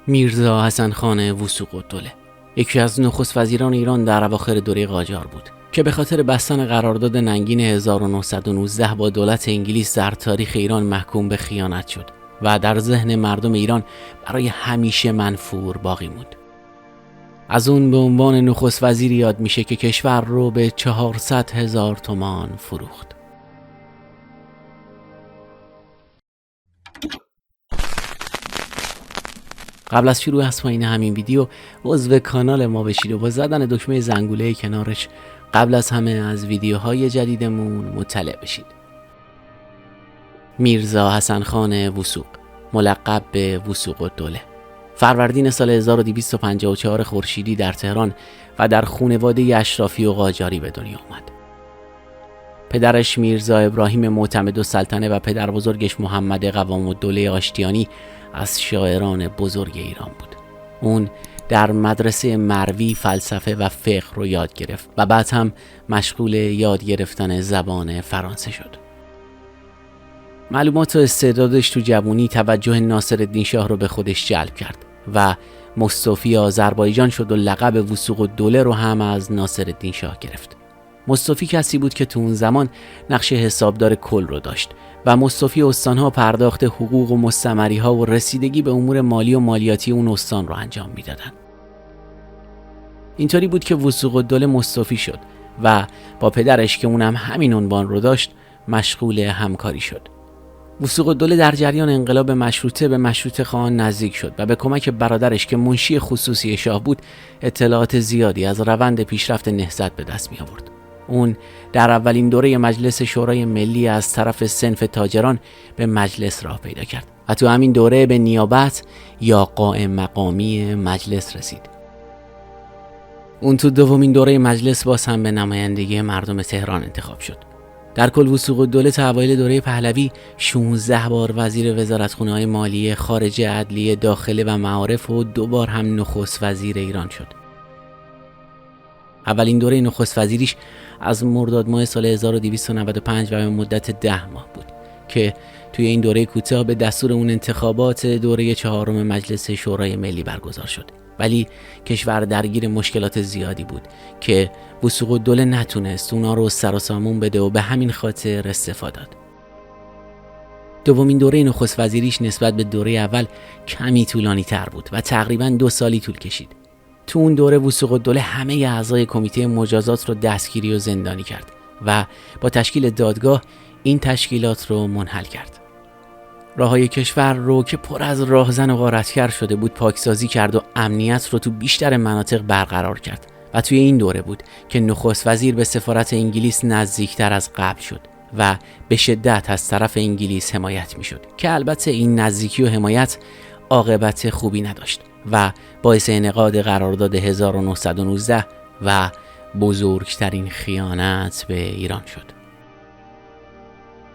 میرزا حسن خان وثوق‌الدوله یکی از نخست وزیران ایران در اواخر دوره قاجار بود که به خاطر بستن قرارداد ننگین 1919 با دولت انگلیس در تاریخ ایران محکوم به خیانت شد و در ذهن مردم ایران برای همیشه منفور باقی موند. از اون به عنوان نخست وزیر یاد میشه که کشور رو به 400,000 تومان فروخت. قبل از شروع از پایین همین ویدیو عضو کانال ما بشید و با زدن دکمه زنگوله کنارش قبل از همه از ویدیوهای جدیدمون مطلع بشید. میرزا حسن خان وثوق، ملقب به وثوق‌الدوله، فروردین سال 1254 خورشیدی در تهران و در خانواده اشرافی و قاجاری به دنیا آمد. پدرش میرزا ابراهیم معتمدالسلطنه و پدر بزرگش محمد قوام‌الدوله آشتیانی از شاعران بزرگ ایران بود. اون در مدرسه مروی فلسفه و فقه رو یاد گرفت و بعد هم مشغول یاد گرفتن زبان فرانسه شد. معلومات و استعدادش تو جوانی توجه ناصرالدین شاه رو به خودش جلب کرد و مصطفی آذربایجان شد و لقب وثوق‌الدوله رو هم از ناصرالدین شاه گرفت. مصطفی کسی بود که تو اون زمان نقش حسابدار کل رو داشت و مصطفی استانها پرداخت حقوق و مستمری‌ها و رسیدگی به امور مالی و مالیاتی اون استان رو انجام میدادن. اینطوری بود که وثوق‌الدوله مصطفی شد و با پدرش که اونم همین عنوان رو داشت مشغول همکاری شد. وثوق‌الدوله در جریان انقلاب مشروطه به مشروطه خان نزدیک شد و به کمک برادرش که منشی خصوصی شاه بود اطلاعات زیادی از روند پیشرفت نهضت به دست می آورد. اون در اولین دوره مجلس شورای ملی از طرف صنف تاجران به مجلس راه پیدا کرد و تو همین دوره به نیابت یا قائم مقامی مجلس رسید. اون تو دومین دوره مجلس باز هم به نمایندگی مردم تهران انتخاب شد. در کل وثوق‌الدوله تا اوایل دوره پهلوی 16 بار وزیر وزارتخونه‌های مالیه، خارجه، عدلیه، داخله و معارف و 2 بار هم نخست وزیر ایران شد. اولین دوره نخست وزیریش از مرداد ماه سال 1295 و به مدت 10 ماه بود که توی این دوره کوتاه به دستور اون انتخابات دوره 4 مجلس شورای ملی برگزار شد. ولی کشور درگیر مشکلات زیادی بود که وثوق‌الدوله نتونست اونا رو سر و سامون بده و به همین خاطر استعفا داد. دومین دوره نخست وزیریش نسبت به دوره اول کمی طولانی تر بود و تقریباً 2 سالی طول کشید. تو اون دوره وثوق‌الدوله همه اعضای کمیته مجازات رو دستگیری و زندانی کرد و با تشکیل دادگاه این تشکیلات رو منحل کرد. راههای کشور رو که پر از راهزن و غارتگر شده بود پاکسازی کرد و امنیت رو تو بیشتر مناطق برقرار کرد و توی این دوره بود که نخست وزیر به سفارت انگلیس نزدیکتر از قبل شد و به شدت از طرف انگلیس حمایت میشد که البته این نزدیکی و حمایت عاقبت خوبی نداشت و باعث انعقاد قرارداد 1919 و بزرگترین خیانت به ایران شد.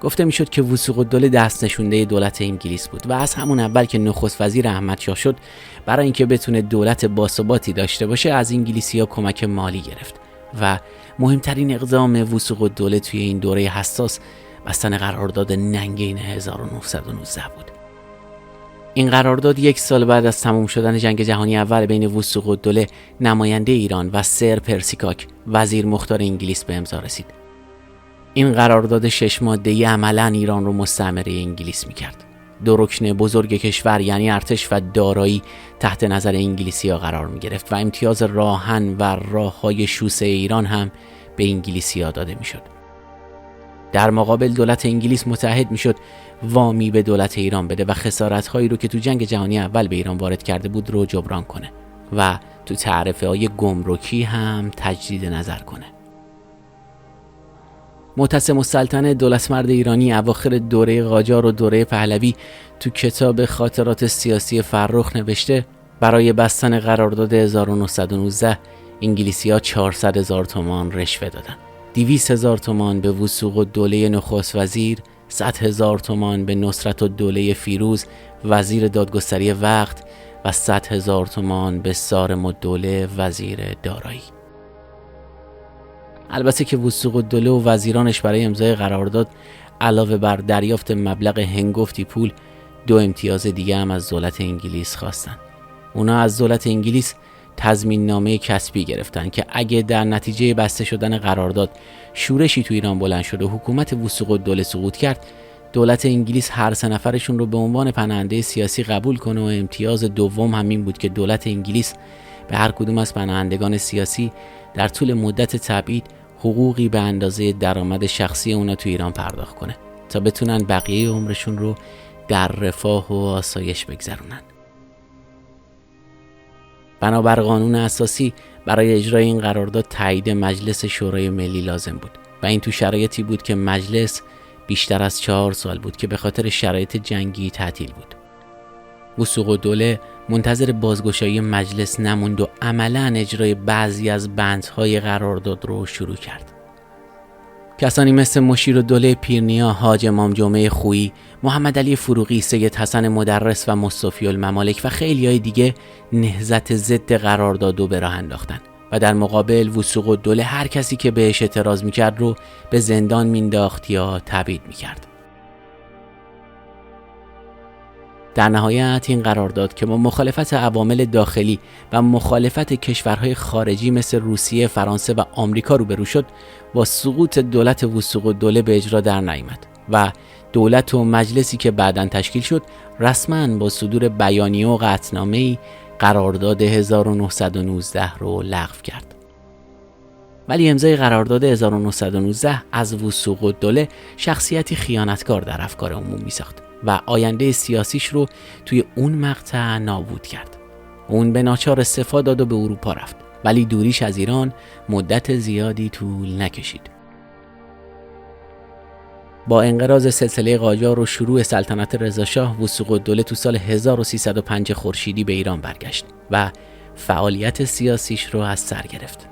گفته میشد که وثوق‌الدوله دست نشونده دولت انگلیس بود و از همون اول که نخست وزیر احمدشاه شد برای اینکه بتونه دولت باثباتی داشته باشه از انگلیسی‌ها کمک مالی گرفت و مهمترین اقدام وثوق‌الدوله توی این دوره حساس بستن قرارداد ننگین 1919 بود. این قرارداد 1 سال بعد از تمام شدن جنگ جهانی اول بین وثوق‌الدوله نماینده ایران و سر پرسیکاک وزیر مختار انگلیس به امضا رسید. این قرارداد 6 ماده‌ای عملاً ایران رو مستعمره انگلیس می‌کرد. 2 رکن بزرگ کشور یعنی ارتش و دارایی تحت نظر انگلیسی‌ها قرار می‌گرفت و امتیاز راهن و راه‌های شوسه ایران هم به انگلیسی‌ها داده می‌شد. در مقابل دولت انگلیس متحد می‌شد وامی به دولت ایران بده و خسارت‌هایی رو که تو جنگ جهانی اول به ایران وارد کرده بود رو جبران کنه و تو تعرفه‌های گمرکی هم تجدید نظر کنه. معتصم السلطنه دولتمرد ایرانی اواخر دوره قاجار و دوره پهلوی تو کتاب خاطرات سیاسی فرخ نوشته برای بستن قرارداد 1919 انگلیسی‌ها 400,000 تومان رشوه دادن. 200,000 تومان به وثوق‌الدوله نخست وزیر، 100,000 تومان به نصرت‌الدوله فیروز وزیر دادگستری وقت و 100,000 تومان به صارم‌الدوله وزیر دارایی. البته که وثوق‌الدوله و وزیرانش برای امضای قرارداد علاوه بر دریافت مبلغ هنگفتی پول 2 امتیاز دیگه هم از دولت انگلیس خواستن. اونا از دولت انگلیس تضمین نامه کسبی گرفتن که اگه در نتیجه بسته شدن قرارداد شورشی تو ایران بلند شد و حکومت وثوق‌الدوله سقوط کرد، دولت انگلیس هر 3 نفرشون رو به عنوان پناهنده سیاسی قبول کنه و امتیاز دوم همین بود که دولت انگلیس به هر کدوم از پناهندگان سیاسی در طول مدت تبعید حقوقی به اندازه درآمد شخصی اونا تو ایران پرداخت کنه تا بتونن بقیه عمرشون رو در رفاه و آسایش بگذرونن. بنابر قانون اساسی برای اجرای این قرارداد تایید مجلس شورای ملی لازم بود و این تو شرایطی بود که مجلس بیشتر از 4 سال بود که به خاطر شرایط جنگی تعطیل بود. وثوق‌الدوله منتظر بازگشایی مجلس نموند و عملاً اجرای بعضی از بندهای قرارداد رو شروع کرد. کسانی مثل مشیرالدوله پیرنیا، حاج امام جمعه خویی، محمد علی فروغی، سید حسن مدرس و مصطفی الممالک و خیلیای دیگه نهضت ضد قرارداد رو به راه انداختن و در مقابل وثوق‌الدوله هر کسی که بهش اعتراض میکرد رو به زندان مینداخت یا تبعید میکرد. در نهایت این قرارداد که با مخالفت عوامل داخلی و مخالفت کشورهای خارجی مثل روسیه، فرانسه و آمریکا روبرو شد، با سقوط دولت وثوق‌الدوله به اجرا در نیامد و دولت و مجلسی که بعداً تشکیل شد رسماً با صدور بیانیه و قطعنامه‌ای قرارداد 1919 رو لغو کرد. ولی امضای قرارداد 1919 از وثوق‌الدوله شخصیتی خیانتکار در افکار عموم می‌ساخت و آینده سیاسیش رو توی اون مقطع نابود کرد. اون به ناچار استعفا داد و به اروپا رفت، ولی دوریش از ایران مدت زیادی طول نکشید. با انقراض سلسله قاجار و شروع سلطنت رضاشاه، وثوق‌الدوله تو سال 1305 خورشیدی به ایران برگشت و فعالیت سیاسیش رو از سر گرفت.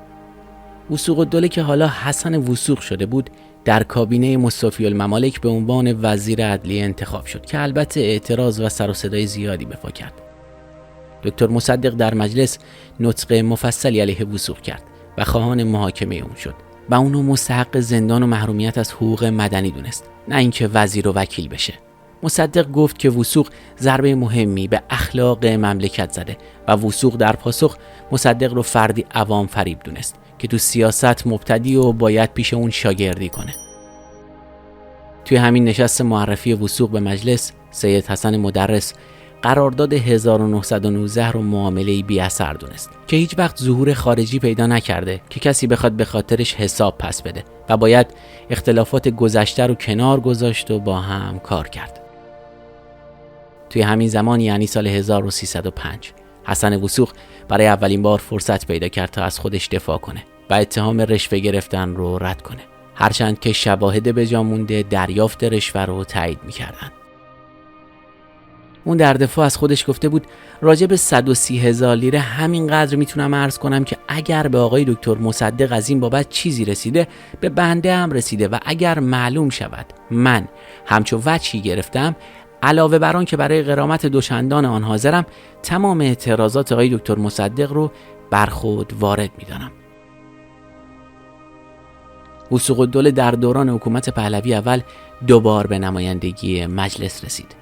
وثوق‌الدوله که حالا حسن وثوق شده بود، در کابینه مصطفی الممالک به عنوان وزیر عدلیه انتخاب شد که البته اعتراض و سر و صدای زیادی به پا کرد. دکتر مصدق در مجلس نطق مفصلی علیه وثوق کرد و خواهان محاکمه اون شد و اونو مستحق زندان و محرومیت از حقوق مدنی دونست، نه اینکه وزیر و وکیل بشه. مصدق گفت که وثوق ضربه مهمی به اخلاق مملکت زده و وثوق در پاسخ مصدق رو فردی عوام فریب دونست که تو سیاست مبتدی و باید پیش اون شاگردی کنه. توی همین نشست معرفی وثوق به مجلس، سید حسن مدرس قرارداد 1919 رو معامله‌ای بی اثر دونست که هیچ وقت ظهور خارجی پیدا نکرده که کسی بخواد به خاطرش حساب پس بده و باید اختلافات گذشته رو کنار گذاشت و با هم کار کرد. توی همین زمان یعنی سال 1305 حسن وثوق برای اولین بار فرصت پیدا کرد تا از خودش دفاع کنه و اتهام رشوه گرفتن رو رد کنه، هرچند که شواهد به جا مونده دریافت رشوه رو تایید می‌کردن. اون در دفاع از خودش گفته بود راجع به 130,000 لیره همینقدر میتونم عرض کنم که اگر به آقای دکتر مصدق از این بابت چیزی رسیده به بنده هم رسیده و اگر معلوم شود من همچو وجهی گرفتم، علاوه بر آن که برای غرامت دوچندان آن حاضرم، تمام اعتراضات آقای دکتر مصدق رو بر خود وارد میدانم. وثوق‌الدوله در دوران حکومت پهلوی اول 2 بار به نمایندگی مجلس رسید.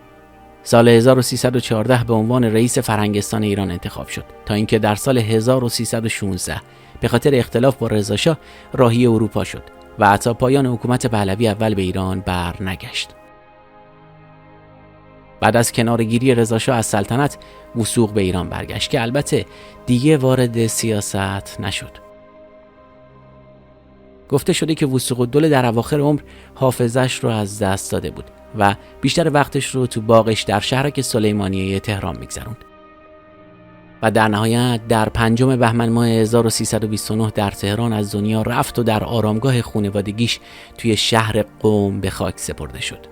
سال 1314 به عنوان رئیس فرهنگستان ایران انتخاب شد تا اینکه در سال 1316 به خاطر اختلاف با رضاشاه راهی اروپا شد و تا پایان حکومت پهلوی اول به ایران بر نگشت. بعد از کنارگیری رضاشاه از سلطنت، وثوق به ایران برگشت که البته دیگه وارد سیاست نشد. گفته شده که وثوق‌الدوله در اواخر عمر حافظش رو از دست داده بود و بیشتر وقتش رو تو باغش در شهرک سلیمانیه تهران میگذروند. و در نهایت در 5 بهمن ماه 1329 در تهران از دنیا رفت و در آرامگاه خانوادگیش توی شهر قم به خاک سپرده شد.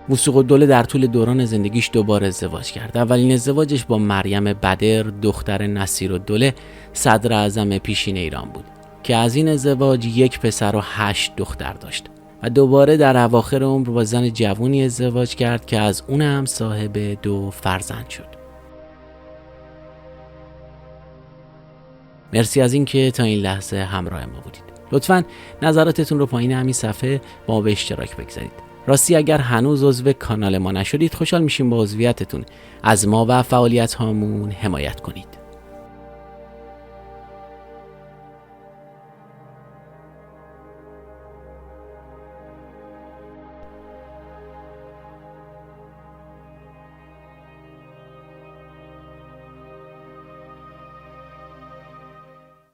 وثوق‌الدوله در طول دوران زندگیش 2 بار ازدواج کرد. اولین ازدواجش با مریم بدر دختر نصیرالدوله صدر اعظم پیشین ایران بود که از این ازدواج 1 پسر و 8 دختر داشت و دوباره در اواخر عمر با زن جوانی ازدواج کرد که از اون هم صاحب 2 فرزند شد. مرسی از این که تا این لحظه همراه ما بودید. لطفاً نظراتتون رو پایین همین صفحه با ما به اشتراک بگذارید. راستی اگر هنوز عضو کانال ما نشدید خوشحال میشیم با عضویتتون از ما و فعالیت هامون حمایت کنید.